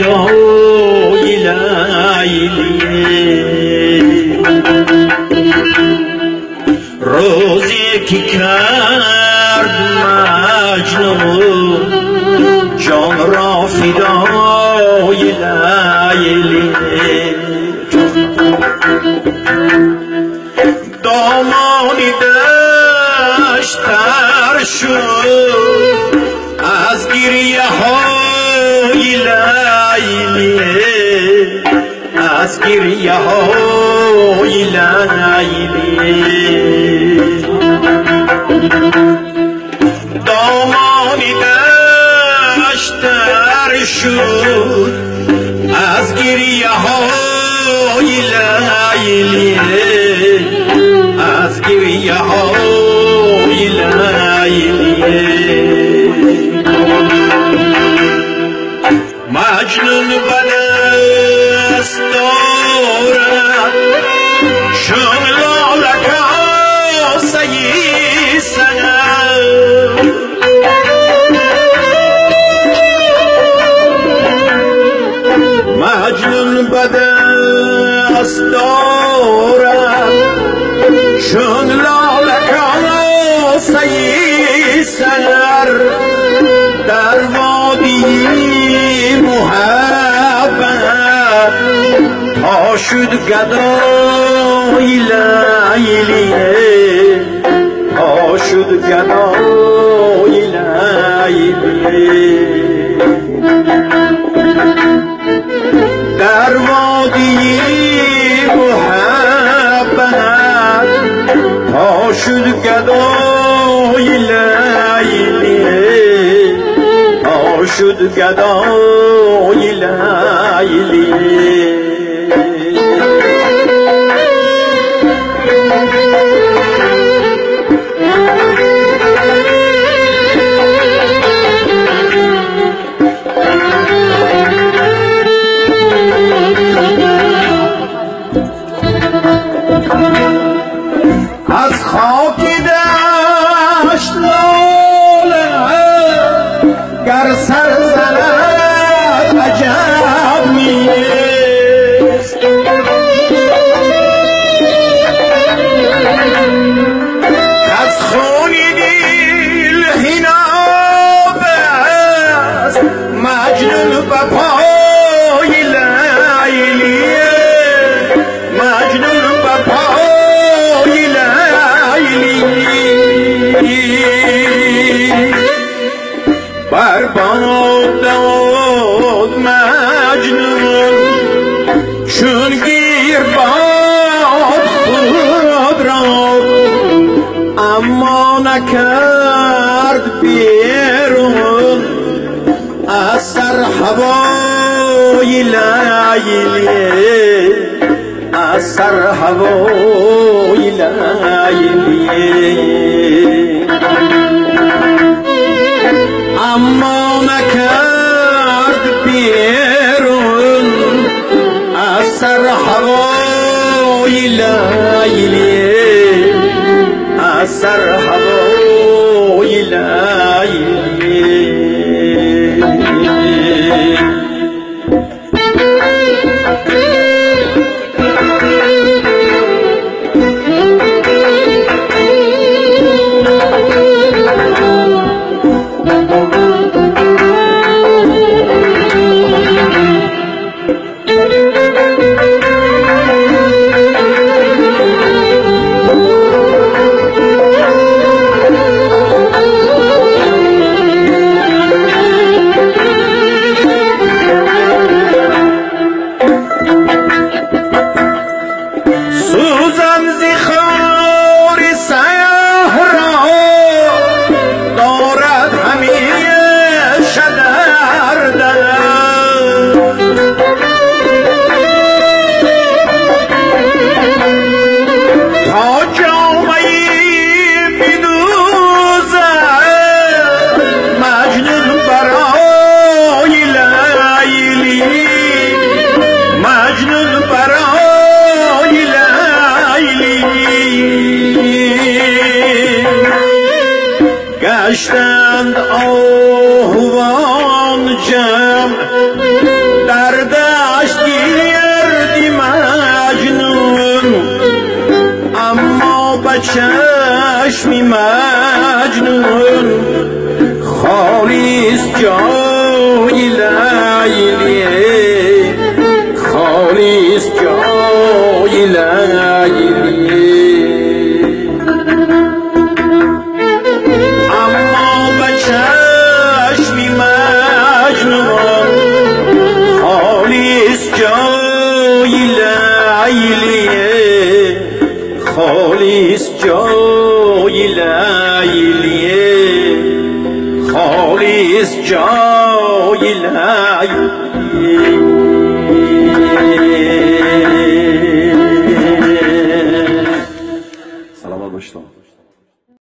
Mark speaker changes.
Speaker 1: فدای لیلی. روزی که کرد مجنون جان را فدای لیلی. دامانی دشتر شد از گریه های لیلی، از گریه های لیلی. دامانی دشتر شد از گریه های لیلی، از گریه های لیلی. مجنون به دست دارد چون لاله کاسه سحر. مجنون به دست دارد چون لاله کاسه سحر. در وادی محبت تا شد گدای لیلی، تا شد گدای لیلی. در وادی محبت تا شد گدای لیلی، تا شد گدای لیلی. از خاک دشت لاله گر سر زند عجب نیست. از خون دل حناب است مجنون به پای لیلی، مجنون به پای لیلی. برباد داد مجنون چون گیر باد خود را، اما نکرد بیرون از سر هوای لیلی، از سر هوای لیلی. اما نکرد بیرون از سر هوای لیلی، از سر هوای لیلی. مجنون خالیست جای لیلی خالیست جای لیلی اما به چشمی مجنون خالیست جای لیلی خالیست جای لیلی خالیست جای لیلی